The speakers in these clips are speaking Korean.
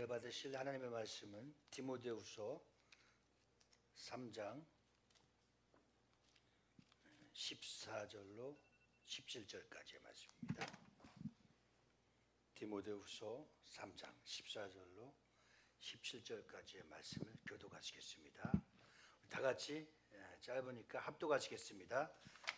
받으실 하나님의 말씀은 디모데후서 3장 14절로 17절까지의 말씀입니다. 디모데후서 3장 14절로 17절까지의 말씀을 교독하시겠습니다. 다 같이 짧으니까 합독하시겠습니다.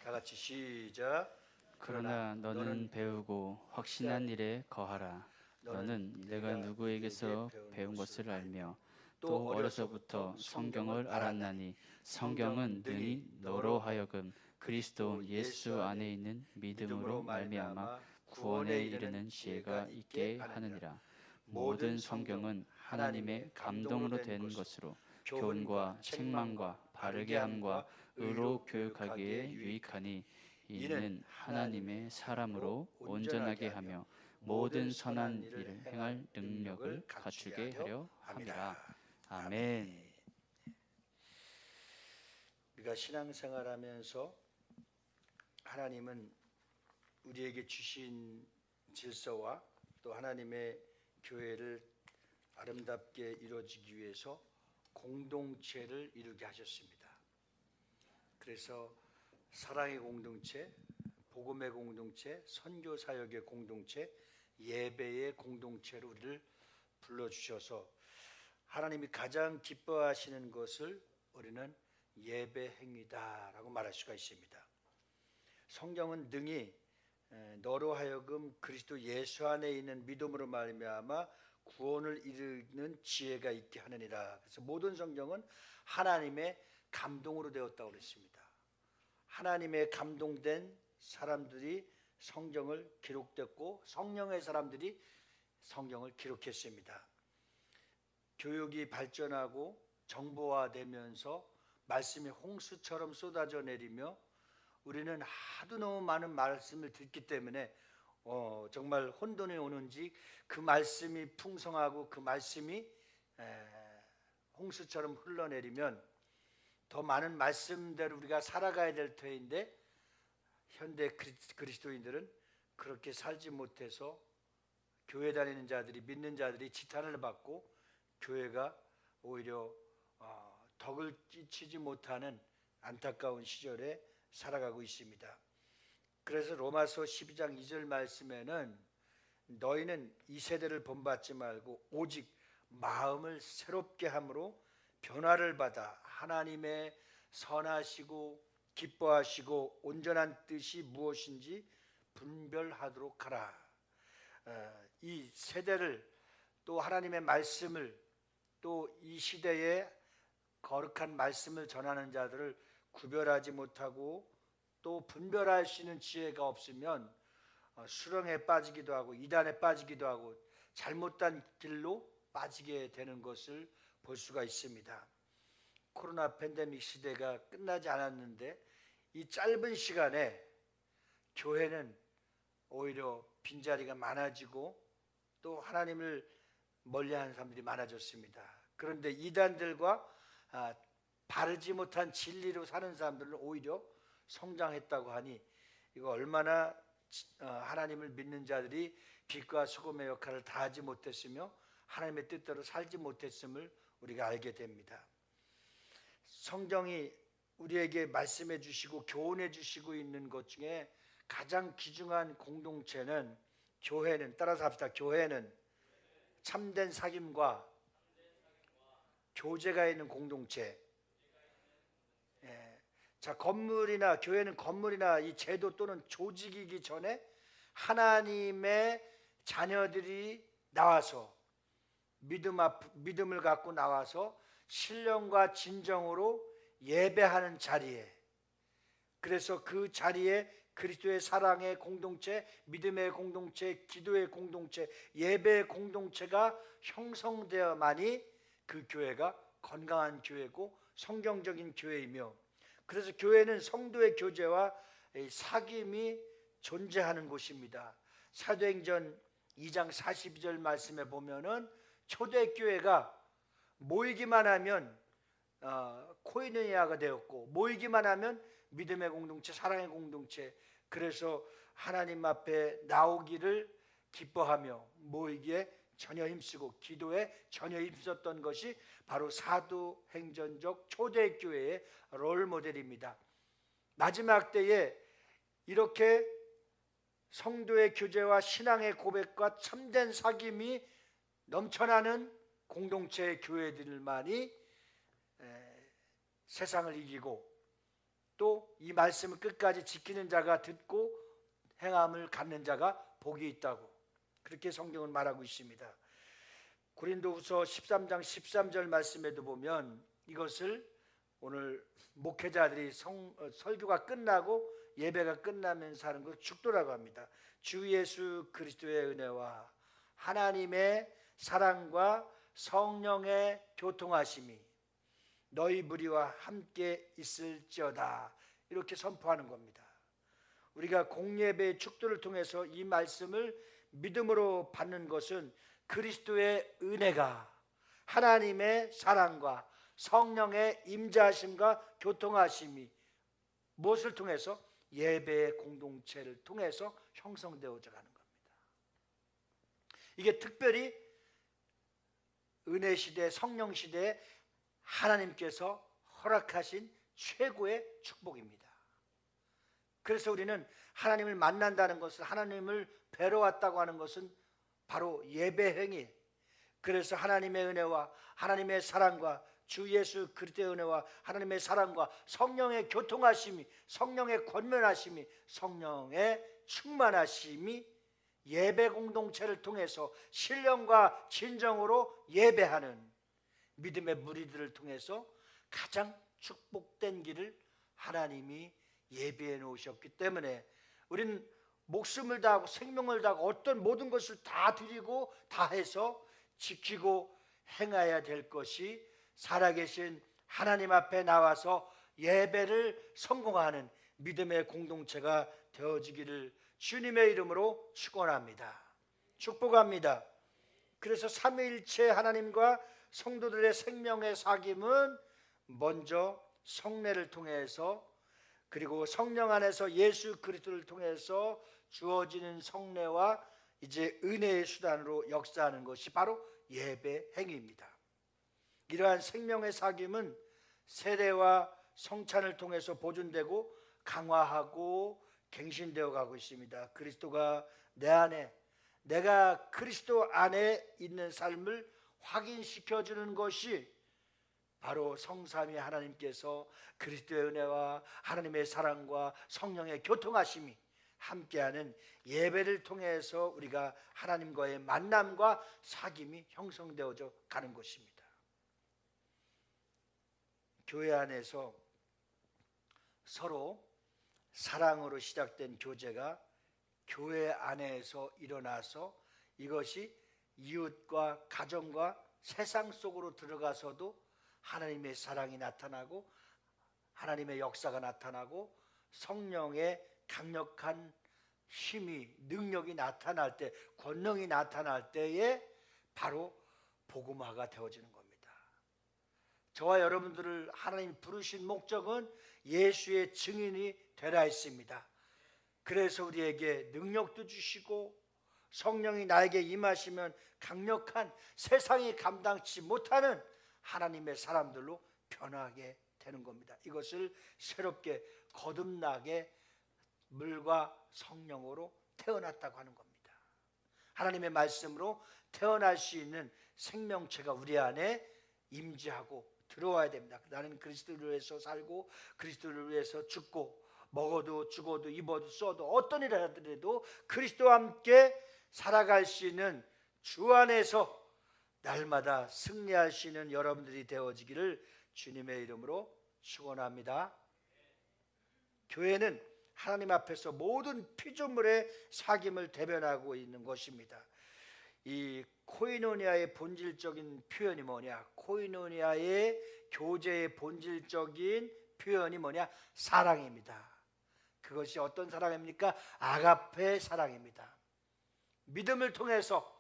다 같이 시작. 그러나 너는 배우고 확신한 일에 거하라. 너는 내가 누구에게서 배운 것을 알며 또 어려서부터 성경을 알았나니 성경은 능히 너로 하여금 그리스도 예수 안에 있는 믿음으로 말미암아 구원에 이르는 지혜가 있게 하느니라. 모든 성경은 하나님의 감동으로 된 것으로 교훈과 책망과 바르게 함과 의로 교육하기에 유익하니 이는 하나님의 사람으로 온전하게 하며 모든 선한 일을 행할 능력을 갖추게 하려 함이라. 아멘. 우리가 신앙생활하면서 하나님은 우리에게 주신 질서와 또 하나님의 교회를 아름답게 이루어지기 위해서 공동체를 이루게 하셨습니다. 그래서 사랑의 공동체, 복음의 공동체, 선교 사역의 공동체, 예배의 공동체로 우리를 불러주셔서 하나님이 가장 기뻐하시는 것을 우리는 예배 행위다라고 말할 수가 있습니다. 성경은 능히 너로 하여금 그리스도 예수 안에 있는 믿음으로 말미암아 구원을 이루는 지혜가 있게 하느니라. 그래서 모든 성경은 하나님의 감동으로 되었다고 그랬습니다. 하나님의 감동된 사람들이 성경을 기록됐고 성령의 사람들이 성경을 기록했습니다. 교육이 발전하고 정보화되면서 말씀이 홍수처럼 쏟아져 내리며 우리는 하도 너무 많은 말씀을 듣기 때문에 정말 혼돈이 오는지 그 말씀이 풍성하고 그 말씀이 홍수처럼 흘러내리면 더 많은 말씀대로 우리가 살아가야 될 터인데 현대 그리스도인들은 그렇게 살지 못해서 교회 다니는 자들이 믿는 자들이 지탄을 받고 교회가 오히려 덕을 끼치지 못하는 안타까운 시절에 살아가고 있습니다. 그래서 로마서 12장 2절 말씀에는 너희는 이 세대를 본받지 말고 오직 마음을 새롭게 함으로 변화를 받아 하나님의 선하시고 기뻐하시고 온전한 뜻이 무엇인지 분별하도록 하라. 이 세대를 또 하나님의 말씀을 또 이 시대에 거룩한 말씀을 전하는 자들을 구별하지 못하고 또 분별할 수 있는 지혜가 없으면 수렁에 빠지기도 하고 이단에 빠지기도 하고 잘못된 길로 빠지게 되는 것을 볼 수가 있습니다. 코로나 팬데믹 시대가 끝나지 않았는데 이 짧은 시간에 교회는 오히려 빈자리가 많아지고 또 하나님을 멀리하는 사람들이 많아졌습니다. 그런데 이단들과 바르지 못한 진리로 사는 사람들은 오히려 성장했다고 하니 이거 얼마나 하나님을 믿는 자들이 빛과 소금의 역할을 다하지 못했으며 하나님의 뜻대로 살지 못했음을 우리가 알게 됩니다. 성경이 우리에게 말씀해 주시고 교훈해 주시고 있는 것 중에 가장 귀중한 공동체는 교회는, 따라서 합시다. 교회는 참된 사귐과 교제가 있는 공동체. 자, 건물이나 교회는 건물이나 이 제도 또는 조직이기 전에 하나님의 자녀들이 나와서 믿음을 갖고 나와서 신령과 진정으로 예배하는 자리에, 그래서 그 자리에 그리스도의 사랑의 공동체, 믿음의 공동체, 기도의 공동체, 예배의 공동체가 형성되어야만이 그 교회가 건강한 교회고 성경적인 교회이며, 그래서 교회는 성도의 교제와 사귐이 존재하는 곳입니다. 사도행전 2장 42절 말씀에 보면은 초대교회가 모이기만 하면 코이노니아가 되었고 모이기만 하면 믿음의 공동체, 사랑의 공동체, 그래서 하나님 앞에 나오기를 기뻐하며 모이기에 전혀 힘쓰고 기도에 전혀 힘썼던 것이 바로 사도행전적 초대교회의 롤모델입니다. 마지막 때에 이렇게 성도의 교제와 신앙의 고백과 참된 사귐이 넘쳐나는 공동체의 교회들만이 세상을 이기고 또 이 말씀을 끝까지 지키는 자가 듣고 행함을 갖는 자가 복이 있다고 그렇게 성경은 말하고 있습니다. 고린도후서 13장 13절 말씀에도 보면 이것을 오늘 목회자들이 설교가 끝나고 예배가 끝나면서 하는 걸 축도라고 합니다. 주 예수 그리스도의 은혜와 하나님의 사랑과 성령의 교통하심이 너희 무리와 함께 있을지어다 이렇게 선포하는 겁니다. 우리가 공예배의 축도를 통해서 이 말씀을 믿음으로 받는 것은 그리스도의 은혜가 하나님의 사랑과 성령의 임재하심과 교통하심이 무엇을 통해서? 예배의 공동체를 통해서 형성되어져 가는 겁니다. 이게 특별히 은혜 시대, 성령 시대에 하나님께서 허락하신 최고의 축복입니다. 그래서 우리는 하나님을 만난다는 것을, 하나님을 뵈러 왔다고 하는 것은 바로 예배 행위. 그래서 하나님의 은혜와 하나님의 사랑과 주 예수 그리스도의 은혜와 하나님의 사랑과 성령의 교통하심이, 성령의 권면하심이, 성령의 충만하심이 예배 공동체를 통해서 신령과 진정으로 예배하는 믿음의 무리들을 통해서 가장 축복된 길을 하나님이 예비해 놓으셨기 때문에 우리는 목숨을 다하고 생명을 다하고 어떤 모든 것을 다 드리고 다 해서 지키고 행해야 될 것이 살아계신 하나님 앞에 나와서 예배를 성공하는 믿음의 공동체가 되어지기를 주님의 이름으로 축원합니다. 축복합니다. 그래서 삼위일체 하나님과 성도들의 생명의 사귐은 먼저 성례를 통해서 그리고 성령 안에서 예수 그리스도를 통해서 주어지는 성례와 이제 은혜의 수단으로 역사하는 것이 바로 예배 행위입니다. 이러한 생명의 사귐은 세례와 성찬을 통해서 보존되고 강화하고 갱신되어 가고 있습니다. 그리스도가 내 안에, 내가 그리스도 안에 있는 삶을 확인시켜주는 것이 바로 성삼위 하나님께서 그리스도의 은혜와 하나님의 사랑과 성령의 교통하심이 함께하는 예배를 통해서 우리가 하나님과의 만남과 사귐이 형성되어져 가는 것입니다. 교회 안에서 서로 사랑으로 시작된 교제가 교회 안에서 일어나서 이것이 이웃과 가정과 세상 속으로 들어가서도 하나님의 사랑이 나타나고 하나님의 역사가 나타나고 성령의 강력한 힘이, 능력이 나타날 때, 권능이 나타날 때에 바로 복음화가 되어지는 겁니다. 저와 여러분들을 하나님 부르신 목적은 예수의 증인이 되라 했습니다. 그래서 우리에게 능력도 주시고 성령이 나에게 임하시면 강력한, 세상이 감당치 못하는 하나님의 사람들로 변하게 되는 겁니다. 이것을 새롭게 거듭나게 물과 성령으로 태어났다고 하는 겁니다. 하나님의 말씀으로 태어날 수 있는 생명체가 우리 안에 임재하고 들어와야 됩니다. 나는 그리스도를 위해서 살고 그리스도를 위해서 죽고 먹어도 죽어도 입어도 써도 어떤 일을 하더라도 그리스도와 함께 살아갈 수 있는 주 안에서 날마다 승리할 수 있는 여러분들이 되어지기를 주님의 이름으로 축원합니다. 교회는 하나님 앞에서 모든 피조물의 사귐을 대변하고 있는 것입니다. 이 코이노니아의 본질적인 표현이 뭐냐? 코이노니아의 교제의 본질적인 표현이 뭐냐? 사랑입니다. 그것이 어떤 사랑입니까? 아가페 사랑입니다. 믿음을 통해서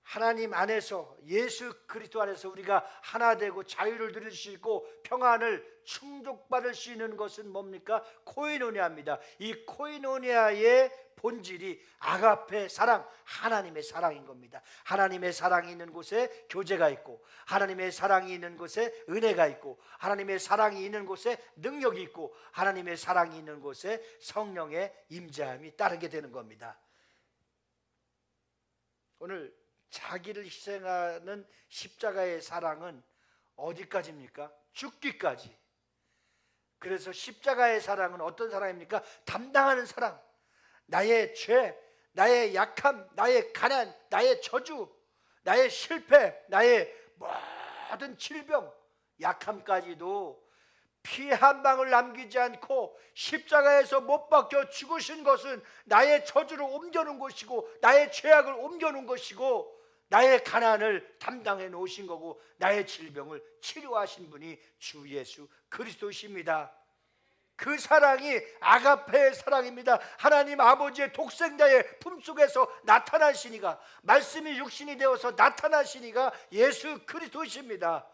하나님 안에서, 예수 그리스도 안에서 우리가 하나 되고 자유를 누릴 수 있고 평안을 충족받을 수 있는 것은 뭡니까? 코이노니아입니다. 이 코이노니아의 본질이 아가페 사랑, 하나님의 사랑인 겁니다. 하나님의 사랑이 있는 곳에 교제가 있고, 하나님의 사랑이 있는 곳에 은혜가 있고, 하나님의 사랑이 있는 곳에 능력이 있고, 하나님의 사랑이 있는 곳에 성령의 임재함이 따르게 되는 겁니다. 오늘 자기를 희생하는 십자가의 사랑은 어디까지입니까? 죽기까지. 그래서 십자가의 사랑은 어떤 사랑입니까? 담당하는 사랑. 나의 죄, 나의 약함, 나의 가난, 나의 저주, 나의 실패, 나의 모든 질병, 약함까지도 피 한 방울 남기지 않고 십자가에서 못 박혀 죽으신 것은 나의 저주를 옮겨놓은 것이고, 나의 죄악을 옮겨놓은 것이고, 나의 가난을 담당해 놓으신 거고, 나의 질병을 치료하신 분이 주 예수 그리스도십니다. 그 사랑이 아가페의 사랑입니다. 하나님 아버지의 독생자의 품속에서 나타나시니가, 말씀이 육신이 되어서 나타나시니가 예수 그리스도십니다.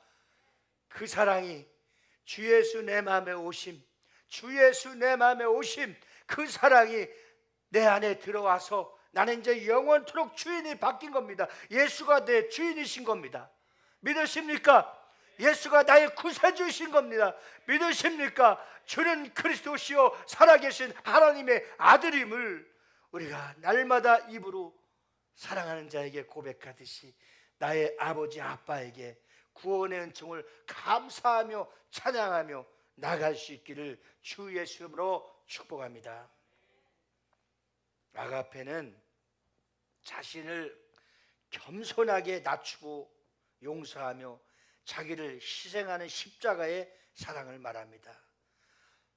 그 사랑이 주 예수 내 마음에 오심, 주 예수 내 마음에 오심, 그 사랑이 내 안에 들어와서 나는 이제 영원토록 주인이 바뀐 겁니다. 예수가 내 주인이신 겁니다. 믿으십니까? 예수가 나의 구세주이신 겁니다. 믿으십니까? 주는 그리스도시요 살아계신 하나님의 아들임을 우리가 날마다 입으로 사랑하는 자에게 고백하듯이 나의 아버지 아빠에게 구원의 은총을 감사하며 찬양하며 나갈 수 있기를 주 예수 이름으로 축복합니다. 아가페는 자신을 겸손하게 낮추고 용서하며 자기를 희생하는 십자가의 사랑을 말합니다.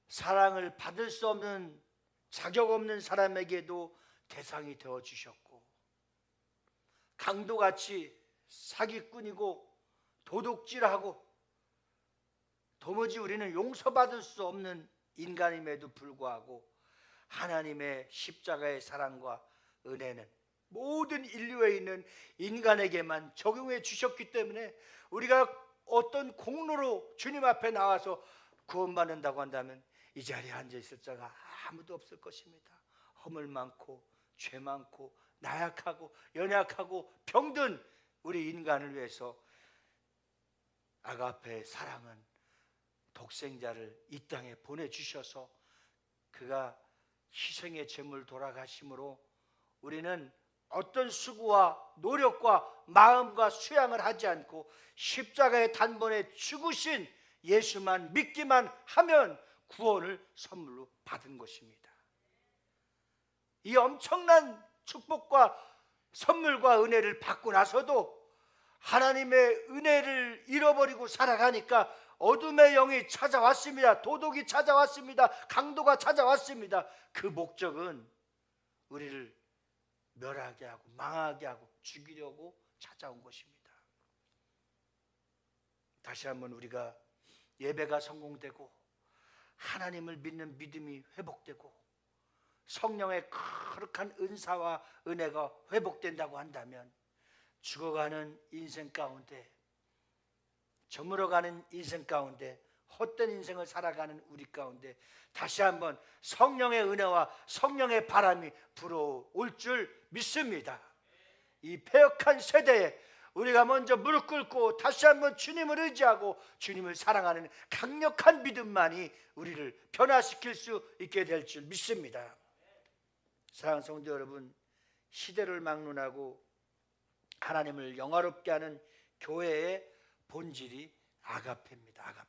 사랑을 받을 수 없는, 자격 없는 사람에게도 대상이 되어 주셨고, 강도같이 사기꾼이고 도둑질하고 도무지 우리는 용서받을 수 없는 인간임에도 불구하고 하나님의 십자가의 사랑과 은혜는 모든 인류에 있는 인간에게만 적용해 주셨기 때문에 우리가 어떤 공로로 주님 앞에 나와서 구원받는다고 한다면 이 자리에 앉아 있을 자가 아무도 없을 것입니다. 허물 많고 죄 많고 나약하고 연약하고 병든 우리 인간을 위해서 아가페의 사랑은 독생자를 이 땅에 보내주셔서 그가 희생의 제물 돌아가심으로 우리는 어떤 수고와 노력과 마음과 수양을 하지 않고 십자가의 단번에 죽으신 예수만 믿기만 하면 구원을 선물로 받은 것입니다. 이 엄청난 축복과 선물과 은혜를 받고 나서도 하나님의 은혜를 잃어버리고 살아가니까 어둠의 영이 찾아왔습니다. 도둑이 찾아왔습니다. 강도가 찾아왔습니다. 그 목적은 우리를 멸하게 하고 망하게 하고 죽이려고 찾아온 것입니다. 다시 한번 우리가 예배가 성공되고 하나님을 믿는 믿음이 회복되고 성령의 거룩한 은사와 은혜가 회복된다고 한다면 죽어가는 인생 가운데, 저물어가는 인생 가운데, 헛된 인생을 살아가는 우리 가운데 다시 한번 성령의 은혜와 성령의 바람이 불어올 줄 믿습니다. 이 패역한 세대에 우리가 먼저 무릎 꿇고 다시 한번 주님을 의지하고 주님을 사랑하는 강력한 믿음만이 우리를 변화시킬 수 있게 될 줄 믿습니다. 사랑하는 성도 여러분, 시대를 막론하고 하나님을 영화롭게 하는 교회의 본질이 아가페입니다.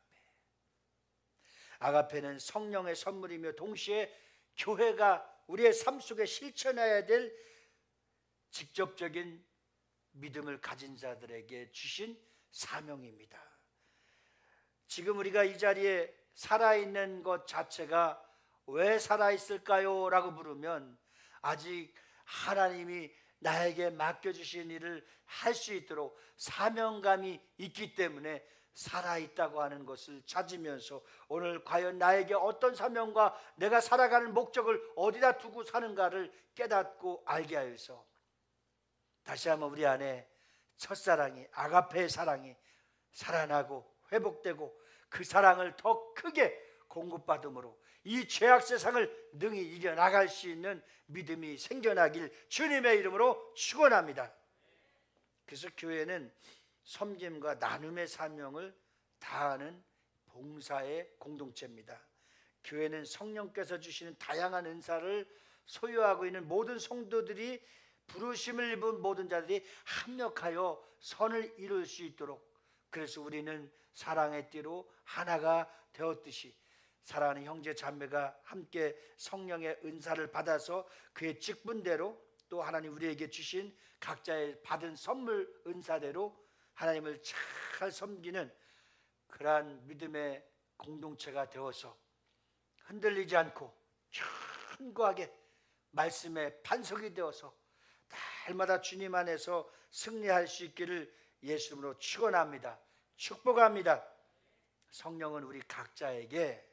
아가페는 성령의 선물이며 동시에 교회가 우리의 삶 속에 실천해야 될 직접적인 믿음을 가진 자들에게 주신 사명입니다. 지금 우리가 이 자리에 살아있는 것 자체가 왜 살아있을까요? 라고 물으면 아직 하나님이 나에게 맡겨주신 일을 할 수 있도록 사명감이 있기 때문에 살아있다고 하는 것을 찾으면서 오늘 과연 나에게 어떤 사명과 내가 살아가는 목적을 어디다 두고 사는가를 깨닫고 알게 하여서 다시 한번 우리 안에 첫사랑이, 아가페의 사랑이 살아나고 회복되고 그 사랑을 더 크게 공급받음으로 이 죄악 세상을 능히 이겨나갈 수 있는 믿음이 생겨나길 주님의 이름으로 축원합니다. 그래서 교회는 섬김과 나눔의 사명을 다하는 봉사의 공동체입니다. 교회는 성령께서 주시는 다양한 은사를 소유하고 있는 모든 성도들이, 부르심을 입은 모든 자들이 합력하여 선을 이룰 수 있도록, 그래서 우리는 사랑의 띠로 하나가 되었듯이 사랑하는 형제 자매가 함께 성령의 은사를 받아서 그의 직분대로 또 하나님 우리에게 주신 각자의 받은 선물 은사대로 하나님을 잘 섬기는 그러한 믿음의 공동체가 되어서 흔들리지 않고 견고하게 말씀의 반석이 되어서 날마다 주님 안에서 승리할 수 있기를 예수 이름으로 축원합니다. 축복합니다. 성령은 우리 각자에게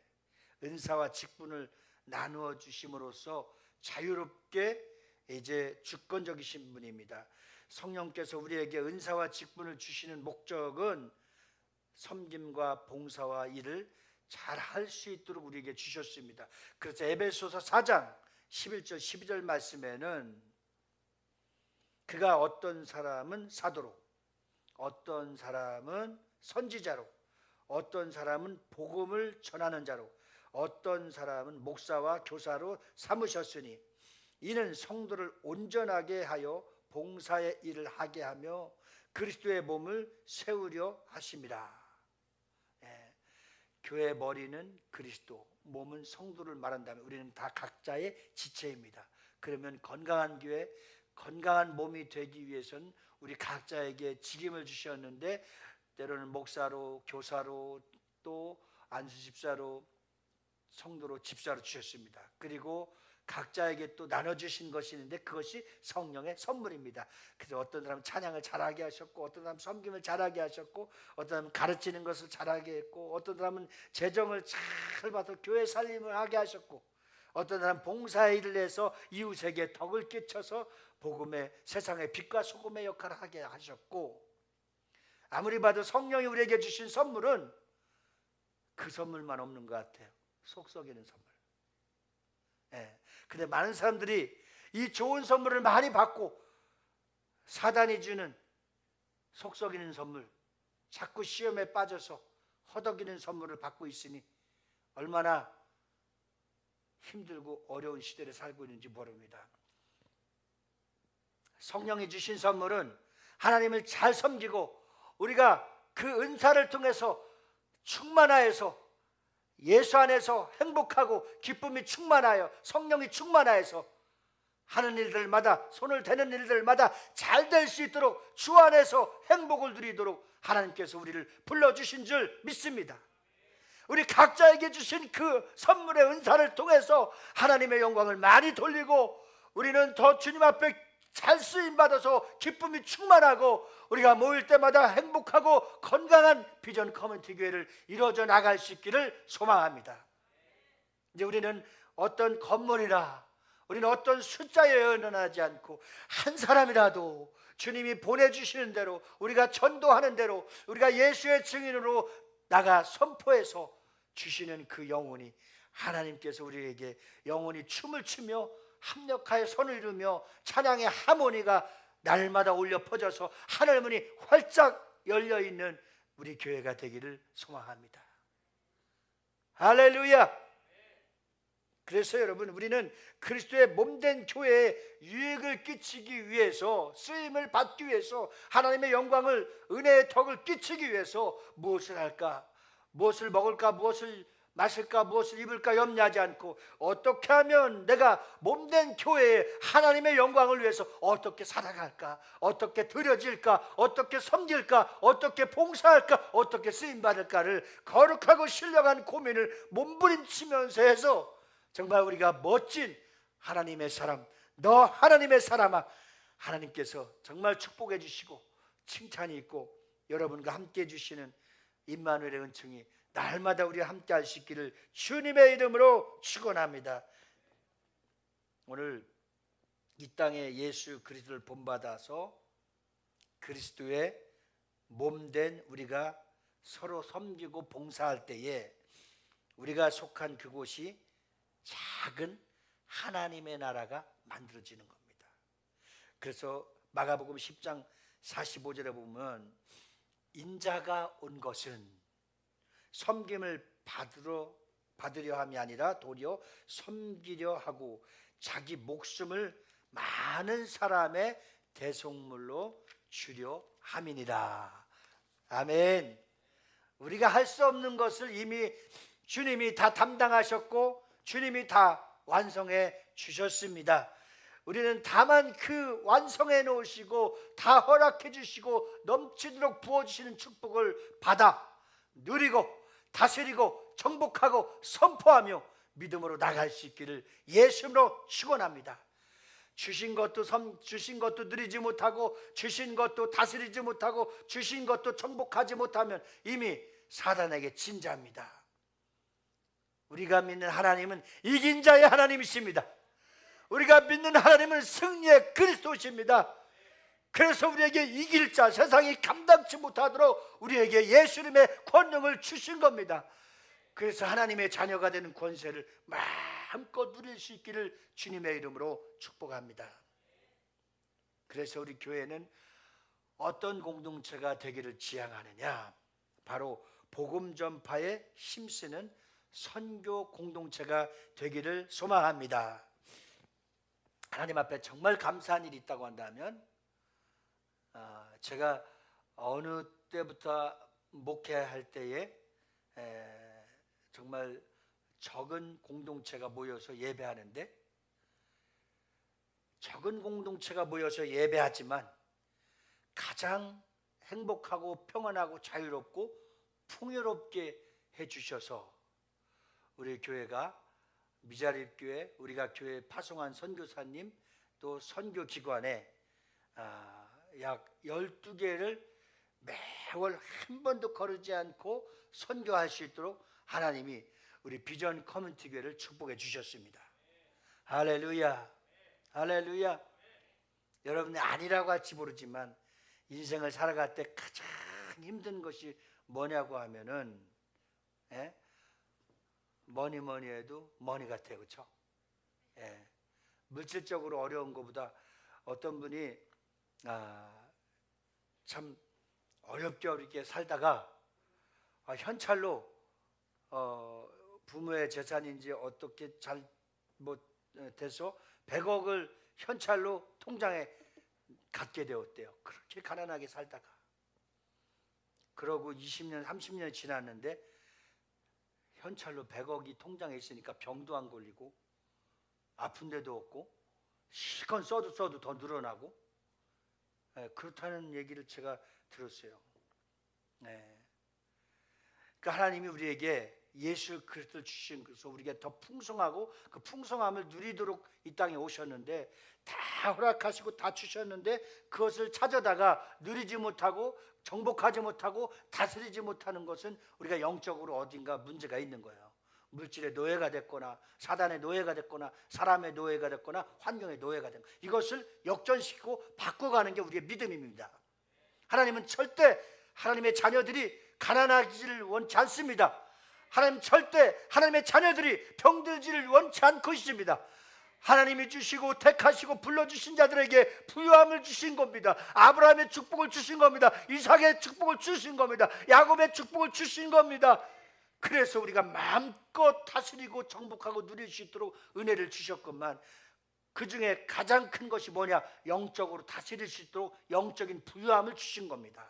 은사와 직분을 나누어 주심으로써 자유롭게 이제 주권적이신 분입니다. 성령께서 우리에게 은사와 직분을 주시는 목적은 섬김과 봉사와 일을 잘 할 수 있도록 우리에게 주셨습니다. 그래서 에베소서 4장 11절 12절 말씀에는 그가 어떤 사람은 사도로, 어떤 사람은 선지자로, 어떤 사람은 복음을 전하는 자로, 어떤 사람은 목사와 교사로 삼으셨으니 이는 성도를 온전하게 하여 봉사의 일을 하게 하며 그리스도의 몸을 세우려 하심이라. 교회의 머리는 그리스도, 몸은 성도를 말한다면 우리는 다 각자의 지체입니다. 그러면 건강한 교회, 건강한 몸이 되기 위해서는 우리 각자에게 직임을 주셨는데 때로는 목사로, 교사로, 또 안수집사로, 성도로, 집사로 주셨습니다. 그리고 각자에게 또 나눠주신 것이 있는데 그것이 성령의 선물입니다. 그래서 어떤 사람은 찬양을 잘하게 하셨고, 어떤 사람은 섬김을 잘하게 하셨고, 어떤 사람은 가르치는 것을 잘하게 했고, 어떤 사람은 재정을 잘 받아 교회 살림을 하게 하셨고, 어떤 사람은 봉사의 일을 해서 이웃에게 덕을 끼쳐서 복음의, 세상의 빛과 소금의 역할을 하게 하셨고, 아무리 봐도 성령이 우리에게 주신 선물은 그 선물만 없는 것 같아요. 속 썩이는 선물. 근데 많은 사람들이 이 좋은 선물을 많이 받고 사단이 주는 속 썩이는 선물, 자꾸 시험에 빠져서 허덕이는 선물을 받고 있으니 얼마나 힘들고 어려운 시대를 살고 있는지 모릅니다. 성령이 주신 선물은 하나님을 잘 섬기고 우리가 그 은사를 통해서 충만하여서 예수 안에서 행복하고 기쁨이 충만하여 성령이 충만하여서 하는 일들마다, 손을 대는 일들마다 잘 될 수 있도록 주 안에서 행복을 누리도록 하나님께서 우리를 불러주신 줄 믿습니다. 우리 각자에게 주신 그 선물의 은사를 통해서 하나님의 영광을 많이 돌리고 우리는 더 주님 앞에 잘 쓰임받아서 기쁨이 충만하고 우리가 모일 때마다 행복하고 건강한 비전 커뮤니티 교회를 이루어져 나갈 수 있기를 소망합니다. 이제 우리는 어떤 건물이나 우리는 어떤 숫자에 연연하지 않고 한 사람이라도 주님이 보내주시는 대로, 우리가 전도하는 대로, 우리가 예수의 증인으로 나가 선포해서 주시는 그 영혼이, 하나님께서 우리에게 영혼이 춤을 추며 합력하여 선을 이루며 찬양의 하모니가 날마다 울려 퍼져서 하늘문이 활짝 열려있는 우리 교회가 되기를 소망합니다. 할렐루야. 그래서 여러분, 우리는 그리스도의 몸된 교회에 유익을 끼치기 위해서, 쓰임을 받기 위해서, 하나님의 영광을, 은혜의 덕을 끼치기 위해서 무엇을 할까, 무엇을 먹을까, 무엇을 마실까, 무엇을 입을까 염려하지 않고 어떻게 하면 내가 몸된 교회에 하나님의 영광을 위해서 어떻게 살아갈까, 어떻게 드려질까, 어떻게 섬길까, 어떻게 봉사할까, 어떻게 쓰임받을까를 거룩하고 신령한 고민을 몸부림치면서 해서 정말 우리가 멋진 하나님의 사람, 너 하나님의 사람아, 하나님께서 정말 축복해 주시고 칭찬이 있고 여러분과 함께 해주시는 임마누엘의 은총이 날마다 우리와 함께 할 수 있기를 주님의 이름으로 축원합니다. 오늘 이 땅에 예수 그리스도를 본받아서 그리스도의 몸된 우리가 서로 섬기고 봉사할 때에 우리가 속한 그곳이 작은 하나님의 나라가 만들어지는 겁니다. 그래서 마가복음 10장 45절에 보면 인자가 온 것은 섬김을 받으려 함이 아니라 도리어 섬기려 하고 자기 목숨을 많은 사람의 대속물로 주려 함이니라. 아멘. 우리가 할 수 없는 것을 이미 주님이 다 담당하셨고 주님이 다 완성해 주셨습니다. 우리는 다만 그 완성해 놓으시고 다 허락해 주시고 넘치도록 부어주시는 축복을 받아 누리고 다스리고 정복하고 선포하며 믿음으로 나갈 수 있기를 예수님으로 축원합니다. 주신 것도 누리지 못하고 주신 것도 다스리지 못하고 주신 것도 정복하지 못하면 이미 사단에게 진자입니다. 우리가 믿는 하나님은 이긴 자의 하나님이십니다. 우리가 믿는 하나님은 승리의 그리스도십니다. 그래서 우리에게 이길 자, 세상이 감당치 못하도록 우리에게 예수님의 권능을 주신 겁니다. 그래서 하나님의 자녀가 되는 권세를 마음껏 누릴 수 있기를 주님의 이름으로 축복합니다. 그래서 우리 교회는 어떤 공동체가 되기를 지향하느냐? 바로 복음 전파에 힘쓰는 선교 공동체가 되기를 소망합니다. 하나님 앞에 정말 감사한 일이 있다고 한다면 제가 어느 때부터 목회할 때에 정말 적은 공동체가 모여서 예배하는데 적은 공동체가 모여서 예배하지만 가장 행복하고 평안하고 자유롭고 풍요롭게 해주셔서 우리 교회가 미자립교회 우리가 교회에 파송한 선교사님 또 선교기관에 약 12개를 매월 한 번도 거르지 않고 선교할 수 있도록 하나님이 우리 비전 커뮤니티 교회를 축복해 주셨습니다. 할렐루야, 할렐루야. 여러분이 아니라고 할지 모르지만 인생을 살아갈 때 가장 힘든 것이 뭐냐고 하면은 뭐니 해도 머니 같아요, 그렇죠? 물질적으로 어려운 것보다 어떤 분이 참 어렵게 살다가 현찰로 부모의 재산인지 어떻게 잘 돼서 100억을 현찰로 통장에 갖게 되었대요. 그렇게 가난하게 살다가 그러고 20년 30년이 지났는데 현찰로 100억이 통장에 있으니까 병도 안 걸리고 아픈 데도 없고 실컷 써도 더 늘어나고 그렇다는 얘기를 제가 들었어요. 그러니까 하나님이 우리에게 예수 그리스도를 주신 것으로 우리가 더 풍성하고 그 풍성함을 누리도록 이 땅에 오셨는데 다 허락하시고 다 주셨는데 그것을 찾아다가 누리지 못하고 정복하지 못하고 다스리지 못하는 것은 우리가 영적으로 어딘가 문제가 있는 거예요. 물질의 노예가 됐거나 사단의 노예가 됐거나 사람의 노예가 됐거나 환경의 노예가 된 거예요. 이것을 역전시키고 바꿔가는 게 우리의 믿음입니다. 하나님은 절대 하나님의 자녀들이 가난하기를 원치 않습니다. 하나님 절대 하나님의 자녀들이 병들지를 원치 않고 있습니다. 하나님이 주시고 택하시고 불러주신 자들에게 부유함을 주신 겁니다. 아브라함의 축복을 주신 겁니다. 이삭의 축복을 주신 겁니다. 야곱의 축복을 주신 겁니다. 그래서 우리가 마음껏 다스리고 정복하고 누릴 수 있도록 은혜를 주셨건만 그 중에 가장 큰 것이 뭐냐? 영적으로 다스릴 수 있도록 영적인 부유함을 주신 겁니다.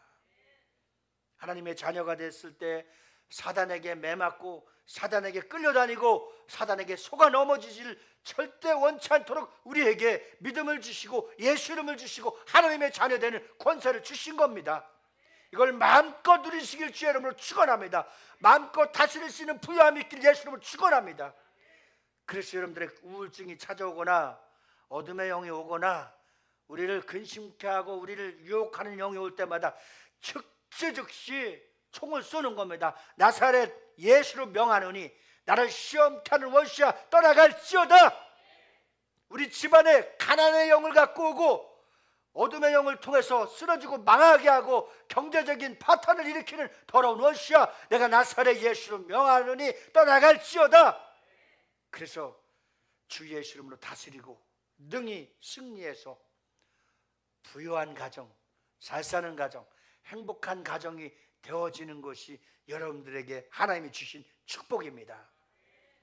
하나님의 자녀가 됐을 때 사단에게 매맞고 사단에게 끌려다니고 사단에게 속아 넘어지지를 절대 원치 않도록 우리에게 믿음을 주시고 예수 이름을 주시고 하나님의 자녀 되는 권세를 주신 겁니다. 이걸 마음껏 누리시길 주의 이름으로 축원합니다. 마음껏 다스릴 수 있는 부유함이 있길 예수 이름으로 축원합니다. 그래서 여러분들의 우울증이 찾아오거나 어둠의 영이 오거나 우리를 근심케 하고 우리를 유혹하는 영이 올 때마다 즉시 총을 쏘는 겁니다. 나사렛 예수로 명하노니 나를 시험케 하는 원수야 떠나갈지어다. 우리 집안에 가난의 영을 갖고 오고 어둠의 영을 통해서 쓰러지고 망하게 하고 경제적인 파탄을 일으키는 더러운 원수야, 내가 나사렛 예수로 명하노니 떠나갈지어다. 그래서 주 예수 이름으로 다스리고 능히 승리해서 부유한 가정, 잘 사는 가정, 행복한 가정이 되어지는 것이 여러분들에게 하나님이 주신 축복입니다.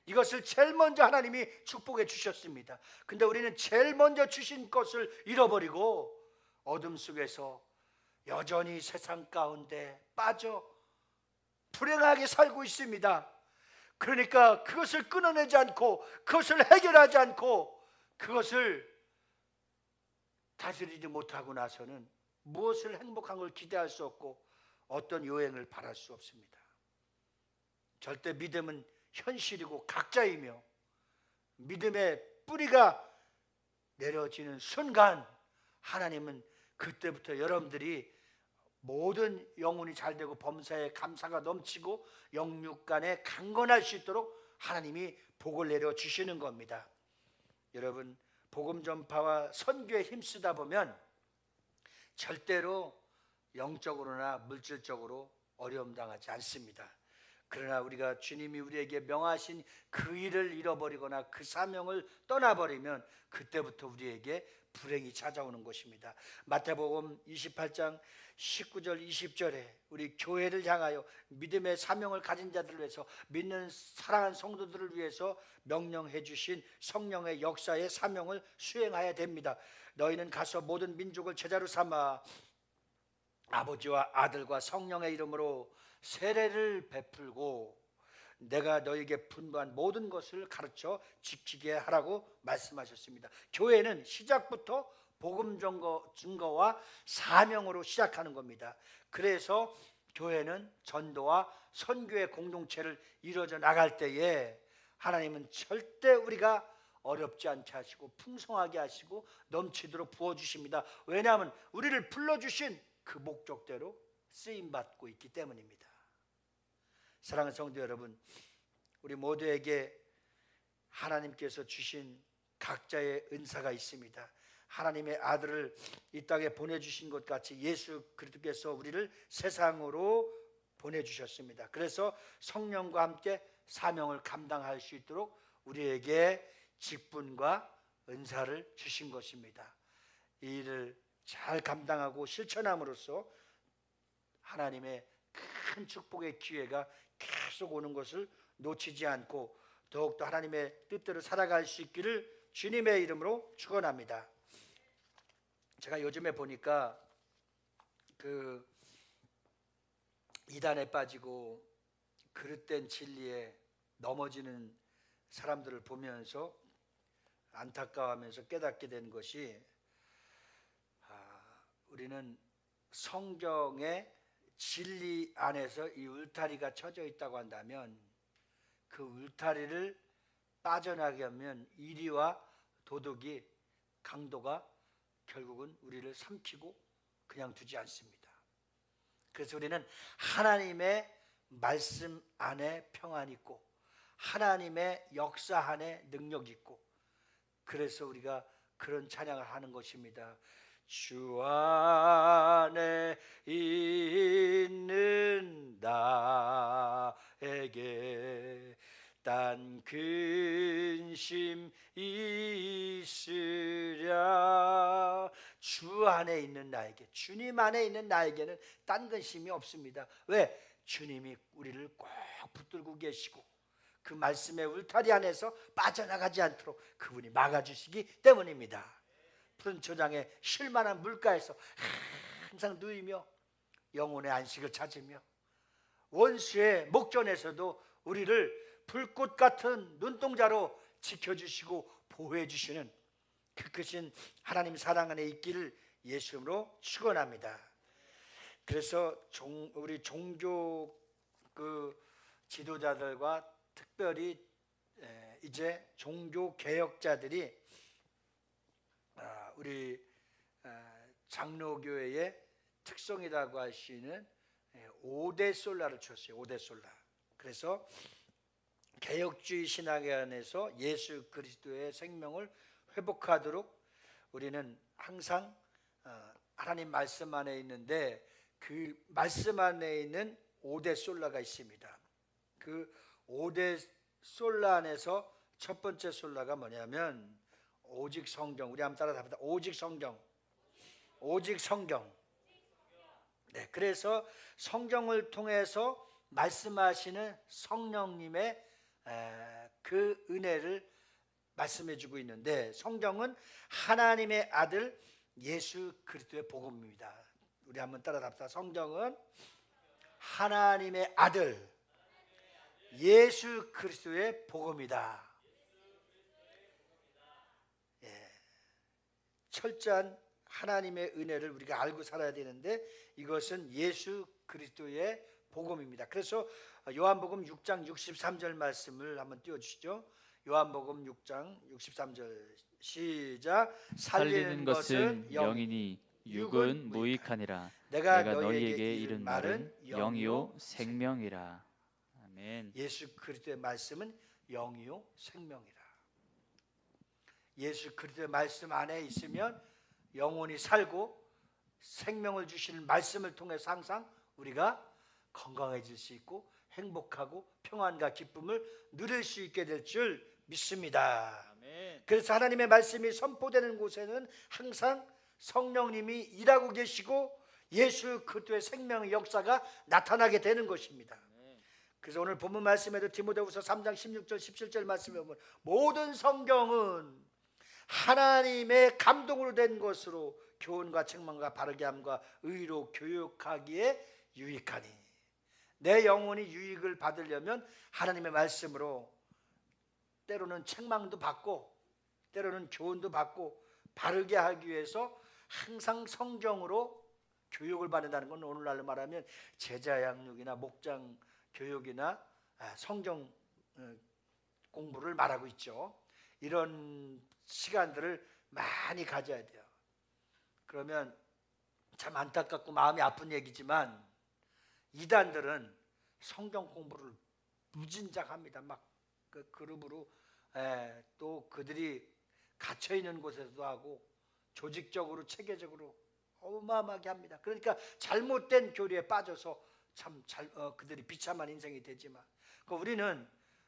이것을 제일 먼저 하나님이 축복해 주셨습니다. 근데 우리는 제일 먼저 주신 것을 잃어버리고 어둠 속에서 여전히 세상 가운데 빠져 불행하게 살고 있습니다. 그러니까 그것을 끊어내지 않고, 그것을 해결하지 않고, 그것을 다스리지 못하고 나서는 무엇을 행복한 걸 기대할 수 없고 어떤 요행을 바랄 수 없습니다. 절대 믿음은 현실이고 각자이며, 믿음의 뿌리가 내려지는 순간 하나님은 그때부터 여러분들이 모든 영혼이 잘되고 범사에 감사가 넘치고 영육 간에 강건할 수 있도록 하나님이 복을 내려주시는 겁니다. 여러분, 복음 전파와 선교에 힘쓰다 보면 절대로 영적으로나 물질적으로 어려움 당하지 않습니다. 그러나 우리가 주님이 우리에게 명하신 그 일을 잃어버리거나 그 사명을 떠나버리면 그때부터 우리에게 불행이 찾아오는 것입니다. 마태복음 28장 19절 20절에 우리 교회를 향하여 믿음의 사명을 가진 자들을 위해서, 믿는 사랑하는 성도들을 위해서 명령해 주신 성령의 역사의 사명을 수행해야 됩니다. 너희는 가서 모든 민족을 제자로 삼아 아버지와 아들과 성령의 이름으로 세례를 베풀고 내가 너에게 분부한 모든 것을 가르쳐 지키게 하라고 말씀하셨습니다. 교회는 시작부터 복음 증거와 사명으로 시작하는 겁니다. 그래서 교회는 전도와 선교의 공동체를 이루어져 나갈 때에 하나님은 절대 우리가 어렵지 않게 하시고 풍성하게 하시고 넘치도록 부어주십니다. 왜냐하면 우리를 불러주신 그 목적대로 쓰임받고 있기 때문입니다. 사랑하는 성도 여러분, 우리 모두에게 하나님께서 주신 각자의 은사가 있습니다. 하나님의 아들을 이 땅에 보내주신 것 같이 예수 그리스도께서 우리를 세상으로 보내주셨습니다. 그래서 성령과 함께 사명을 감당할 수 있도록 우리에게 직분과 은사를 주신 것입니다. 이 일을 잘 감당하고 실천함으로써 하나님의 큰 축복의 기회가 계속 오는 것을 놓치지 않고 더욱더 하나님의 뜻대로 살아갈 수 있기를 주님의 이름으로 축원합니다. 제가 요즘에 보니까 그 이단에 빠지고 그릇된 진리에 넘어지는 사람들을 보면서 안타까워하면서 깨닫게 된 것이, 우리는 성경의 진리 안에서 이 울타리가 쳐져 있다고 한다면 그 울타리를 빠져나게 하면 이리와 도덕이 강도가 결국은 우리를 삼키고 그냥 두지 않습니다. 그래서 우리는 하나님의 말씀 안에 평안이 있고 하나님의 역사 안에 능력이 있고, 그래서 우리가 그런 찬양을 하는 것입니다. 주 안에 있는 나에게 딴 근심 있으랴. 주 안에 있는 나에게, 주님 안에 있는 나에게는 딴 근심이 없습니다. 왜? 주님이 우리를 꼭 붙들고 계시고 그 말씀의 울타리 안에서 빠져나가지 않도록 그분이 막아주시기 때문입니다. 푸른 초장에 쉴만한 물가에서 항상 누이며 영혼의 안식을 찾으며 원수의 목전에서도 우리를 불꽃 같은 눈동자로 지켜주시고 보호해 주시는 그 크신 하나님 사랑 안에 있기를 예수님으로 축원합니다. 그래서 우리 종교 그 지도자들과 특별히 이제 종교 개혁자들이 우리 장로교회의 특성이라고 할 수 있는 5대 솔라를 줬어요. 5대 솔라. 그래서 개혁주의 신학에 안에서 예수 그리스도의 생명을 회복하도록 우리는 항상 하나님 말씀 안에 있는데 그 말씀 안에 있는 5대 솔라가 있습니다. 그 5대 솔라 안에서 첫 번째 솔라가 뭐냐면 오직 성경. 우리 한번 따라 답니다. 오직 성경. 오직 성경. 네, 그래서 성경을 통해서 말씀하시는 성령님의 그 은혜를 말씀해 주고 있는데 성경은 하나님의 아들 예수 그리스도의 복음입니다. 우리 한번 따라 답시다. 성경은 하나님의 아들 예수 그리스도의 복음이다. 철저한 하나님의 은혜를 우리가 알고 살아야 되는데 이것은 예수 그리스도의 복음입니다. 그래서 요한복음 6장 63절 말씀을 한번 띄워주시죠. 요한복음 6장 63절 시작. 살리는 것은 영이니 육은 무익하니라. 내가 너희에게 이른 말은 영이요 생명이라. 아멘. 예수 그리스도의 말씀은 영이요 생명이라. 예수 그리스도의 말씀 안에 있으면 영혼이 살고 생명을 주시는 말씀을 통해서 항상 우리가 건강해질 수 있고 행복하고 평안과 기쁨을 누릴 수 있게 될 줄 믿습니다. 아멘. 그래서 하나님의 말씀이 선포되는 곳에는 항상 성령님이 일하고 계시고 예수 그리스도의 생명의 역사가 나타나게 되는 것입니다. 그래서 오늘 본문 말씀에도 디모데후서 3장 16절 17절 말씀에 보면 모든 성경은 하나님의 감동으로 된 것으로 교훈과 책망과 바르게 함과 의로 교육하기에 유익하니. 내 영혼이 유익을 받으려면 하나님의 말씀으로 때로는 책망도 받고 때로는 교훈도 받고 바르게 하기 위해서 항상 성경으로 교육을 받는다는 건 오늘날로 말하면 제자 양육이나 목장 교육이나 성경 공부를 말하고 있죠. 이런 시간들을 많이 가져야 돼요. 그러면 참 안타깝고 마음이 아픈 얘기지만 이단들은 성경 공부를 무진장합니다. 막 그 그룹으로 또 그들이 갇혀 있는 곳에서도 하고 조직적으로 체계적으로 어마어마하게 합니다. 그러니까 잘못된 교리에 빠져서 참 그들이 비참한 인생이 되지만 우리는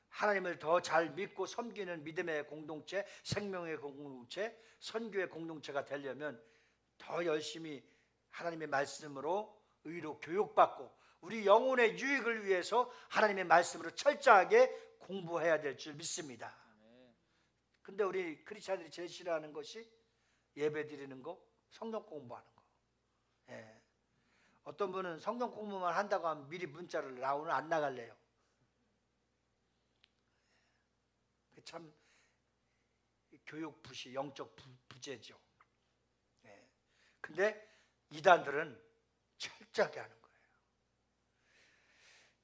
하나님을 더 잘 믿고 섬기는 믿음의 공동체, 생명의 공동체, 선교의 공동체가 되려면 더 열심히 하나님의 말씀으로 의로 교육받고 우리 영혼의 유익을 위해서 하나님의 말씀으로 철저하게 공부해야 될 줄 믿습니다. 근데 우리 크리스찬들이 제일 싫어하는 것이 예배 드리는 거, 성경 공부하는 거. 어떤 분은 성경 공부만 한다고 하면 미리 문자를 나 오늘 안 나갈래요. 참 교육 부시, 영적 부재죠. 근데 이단들은 철저하게 하는 거예요.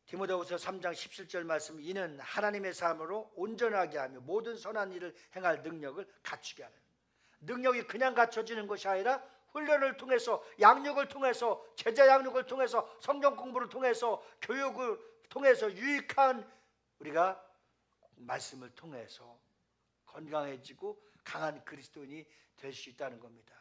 디모데후서 3장 17절 말씀, 이는 하나님의 삶으로 온전하게 하며 모든 선한 일을 행할 능력을 갖추게 하는. 능력이 그냥 갖춰지는 것이 아니라 훈련을 통해서, 양육을 통해서, 제자 양육을 통해서, 성경 공부를 통해서, 교육을 통해서 유익한 우리가 말씀을 통해서 건강해지고 강한 그리스도인이 될 수 있다는 겁니다.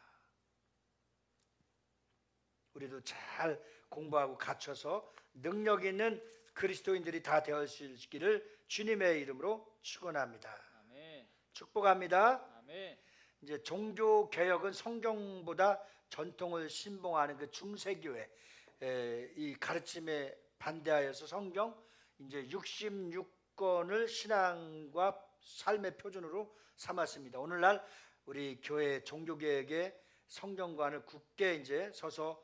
우리도 잘 공부하고 갖춰서 능력 있는 그리스도인들이 다 되어지기를 주님의 이름으로 축원합니다. 아멘. 축복합니다. 아멘. 이제 종교 개혁은 성경보다 전통을 신봉하는 그 중세교회 이 가르침에 반대하여서 성경 이제 66권을 신앙과 삶의 표준으로 삼았습니다. 오늘날 우리 교회 종교개혁의 성경관을 굳게 이제 서서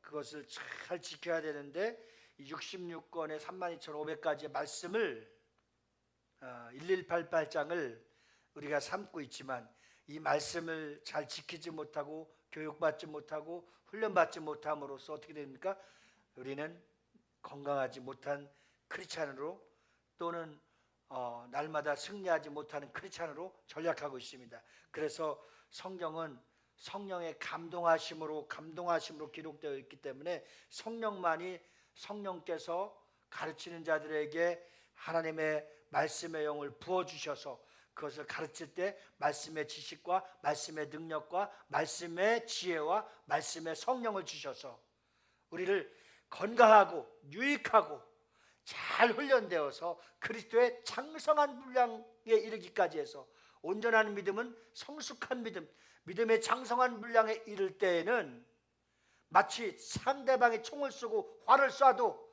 그것을 잘 지켜야 되는데 66권의 32,500가지의 말씀을 1188장을 우리가 삼고 있지만 이 말씀을 잘 지키지 못하고 교육받지 못하고 훈련받지 못함으로써 어떻게 됩니까? 우리는 건강하지 못한 크리스찬으로 또는 날마다 승리하지 못하는 크리스찬으로 전락하고 있습니다. 그래서 성경은 성령의 감동하심으로 기록되어 있기 때문에 성령께서 가르치는 자들에게 하나님의 말씀의 영을 부어주셔서 그것을 가르칠 때 말씀의 지식과 말씀의 능력과 말씀의 지혜와 말씀의 성령을 주셔서 우리를 건강하고 유익하고 잘 훈련되어서 그리스도의 장성한 분량에 이르기까지 해서 온전한 믿음은 성숙한 믿음, 믿음의 장성한 분량에 이를 때에는 마치 상대방이 총을 쏘고 활을 쏴도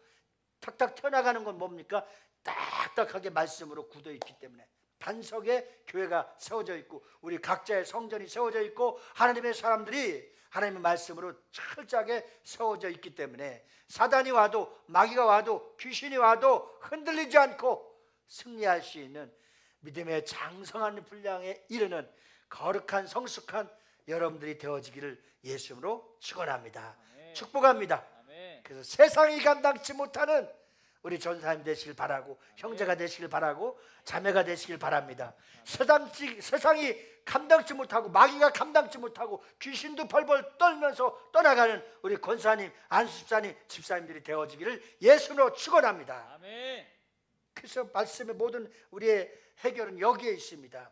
탁탁 튀어나가는 건 뭡니까? 딱딱하게 말씀으로 굳어 있기 때문에 반석에 교회가 세워져 있고 우리 각자의 성전이 세워져 있고 하나님의 사람들이 하나님의 말씀으로 철저하게 세워져 있기 때문에 사단이 와도 마귀가 와도 귀신이 와도 흔들리지 않고 승리할 수 있는 믿음의 장성한 분량에 이르는 거룩한 성숙한 여러분들이 되어지기를 예수님으로 축원합니다. 아멘. 축복합니다. 아멘. 그래서 세상이 감당치 못하는 우리 전사님 되시길 바라고 형제가 되시길 바라고 자매가 되시길 바랍니다. 세상이 감당치 못하고 마귀가 감당치 못하고 귀신도 벌벌 떨면서 떠나가는 우리 권사님, 안수집사님, 집사님들이 되어지기를 예수로 축원합니다. 아멘. 그래서 말씀의 모든 우리의 해결은 여기에 있습니다.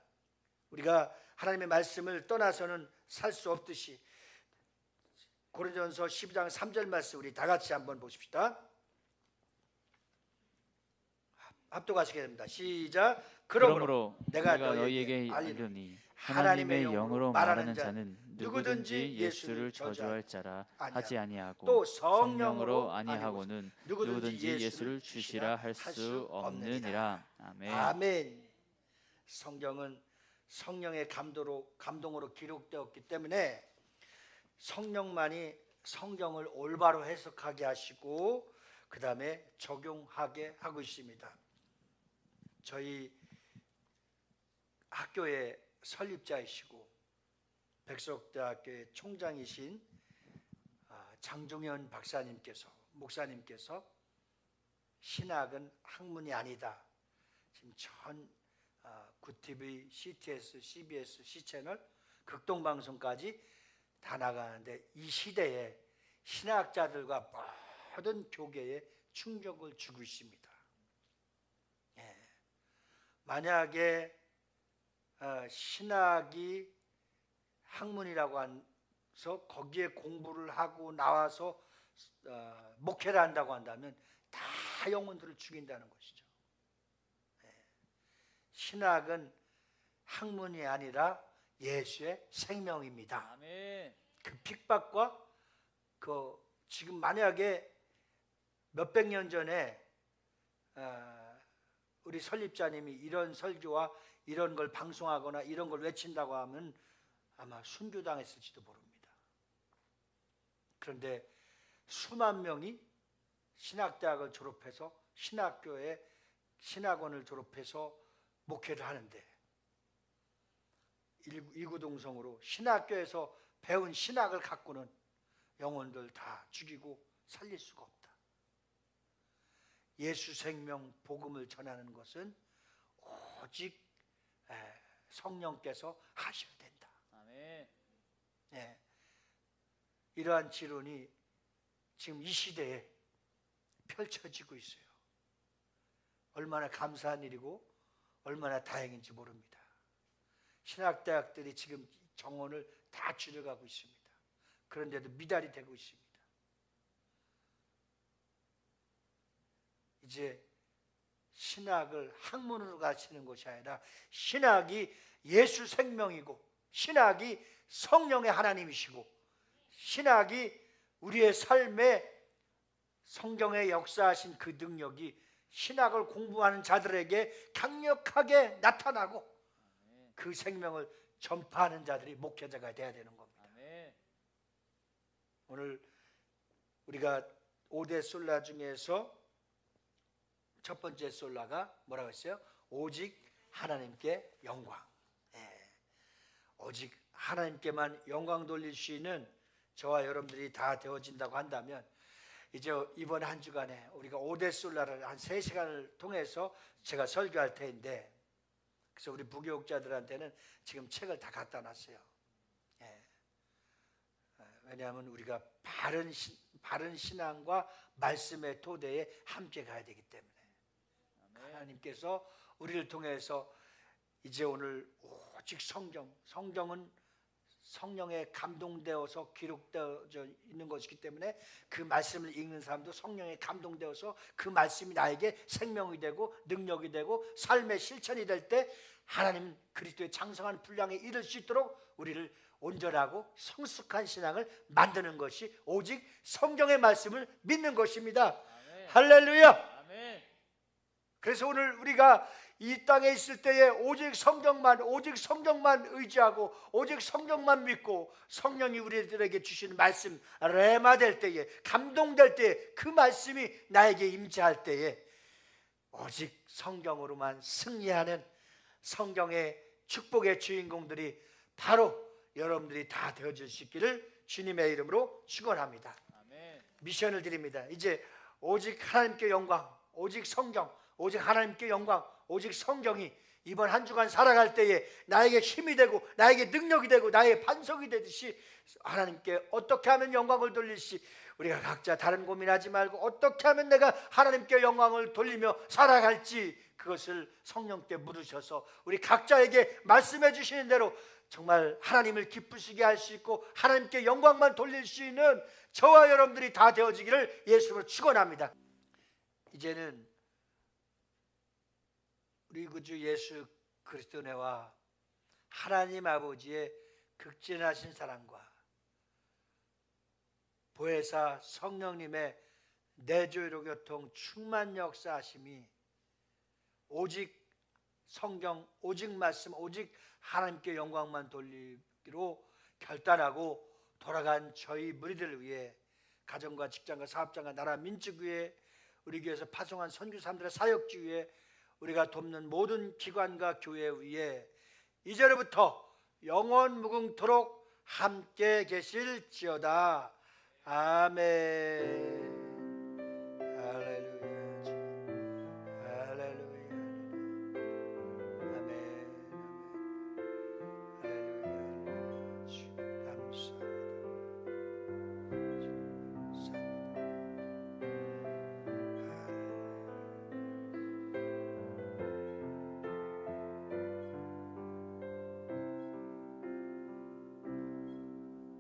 우리가 하나님의 말씀을 떠나서는 살 수 없듯이 고린도전서 12장 3절 말씀 우리 다 같이 한번 보십시다. 합독하시게 됩니다. 시작. 그러므로 내가 너희에게 알리노니 하나님의 영으로 말하는 자는 누구든지 예수를 저주할 자라 하지 아니하고 또 성령으로 아니하고는 누구든지 예수를 주시라 할 수 없느니라. 아멘. 아멘. 성경은 성령의 감동으로 기록되었기 때문에 성령만이 성경을 올바로 해석하게 하시고 그 다음에 적용하게 하고 있습니다. 저희 학교의 설립자이시고 백석대학교의 총장이신 장종현 박사님께서 목사님께서 신학은 학문이 아니다. 지금 전 구TV, CTS, CBS, C채널, 극동방송까지 다 나가는데 이 시대에 신학자들과 모든 교계에 충격을 주고 있습니다. 만약에 신학이 학문이라고 해서 거기에 공부를 하고 나와서 목회를 한다고 한다면 다 영혼들을 죽인다는 것이죠. 신학은 학문이 아니라 예수의 생명입니다. 아멘. 그 핍박과 지금 만약에 몇백 년 전에 우리 설립자님이 이런 설교와 이런 걸 방송하거나 이런 걸 외친다고 하면 아마 순교당했을지도 모릅니다. 그런데 수만 명이 신학대학을 졸업해서 신학교에 신학원을 졸업해서 목회를 하는데 이구동성으로 신학교에서 배운 신학을 갖고는 영혼들 다 죽이고 살릴 수가 없다. 예수 생명 복음을 전하는 것은 오직 성령께서 하셔야 된다. 아멘. 네. 이러한 지론이 지금 이 시대에 펼쳐지고 있어요. 얼마나 감사한 일이고 얼마나 다행인지 모릅니다. 신학대학들이 지금 정원을 다 줄여가고 있습니다. 그런데도 미달이 되고 있습니다. 이제 신학을 학문으로 가르치는 것이 아니라 신학이 예수 생명이고 신학이 성령의 하나님이시고 신학이 우리의 삶에 성경에 역사하신 그 능력이 신학을 공부하는 자들에게 강력하게 나타나고 그 생명을 전파하는 자들이 목회자가 되어야 되는 겁니다. 오늘 우리가 5대 솔라 중에서 첫 번째 솔라가 뭐라고 했어요? 오직 하나님께 영광. 오직 하나님께만 영광 돌릴 수 있는 저와 여러분들이 다 되어진다고 한다면 이제 이번 한 주간에 우리가 5대 솔라를 한 3시간을 통해서 제가 설교할 텐데 그래서 우리 부교육자들한테는 지금 책을 다 갖다 놨어요. 왜냐하면 우리가 바른 신앙과 말씀의 토대에 함께 가야 되기 때문에 하나님께서 우리를 통해서 이제 오늘 오직 성경은 성령에 감동되어서 기록되어져 있는 것이기 때문에 그 말씀을 읽는 사람도 성령에 감동되어서 그 말씀이 나에게 생명이 되고 능력이 되고 삶의 실천이 될 때 하나님 그리스도의 장성한 분량에 이를 수 있도록 우리를 온전하고 성숙한 신앙을 만드는 것이 오직 성경의 말씀을 믿는 것입니다. 아멘. 할렐루야. 아멘. 그래서 오늘 우리가 이 땅에 있을 때에 오직 성경만 의지하고 오직 성경만 믿고 성령이 우리들에게 주시는 말씀 레마 될 때에 감동될 때에 그 말씀이 나에게 임재할 때에 오직 성경으로만 승리하는 성경의 축복의 주인공들이 바로 여러분들이 다 되어질 수 있기를 주님의 이름으로 축원합니다. 아멘. 미션을 드립니다. 이제 오직 하나님께 영광, 오직 성경, 오직 하나님께 영광, 오직 성경이 이번 한 주간 살아갈 때에 나에게 힘이 되고 나에게 능력이 되고 나의 반석이 되듯이 하나님께 어떻게 하면 영광을 돌릴지 우리가 각자 다른 고민하지 말고 어떻게 하면 내가 하나님께 영광을 돌리며 살아갈지 그것을 성령께 물으셔서 우리 각자에게 말씀해 주시는 대로 정말 하나님을 기쁘시게 할 수 있고 하나님께 영광만 돌릴 수 있는 저와 여러분들이 다 되어지기를 예수로 축원합니다. 이제는 우리 구주 예수 그리스도 내와 하나님 아버지의 극진하신 사랑과 보혜사 성령님의 내조로 교통 충만 역사하심이 오직 성경, 오직 말씀, 오직 하나님께 영광만 돌리기로 결단하고 돌아간 저희 무리들을 위해 가정과 직장과 사업장과 나라 민족 위에 우리 교회에서 파송한 선교사람들의 사역지 위에 우리가 돕는 모든 기관과 교회 위에 이제로부터 영원 무궁토록 함께 계실지어다. 아멘.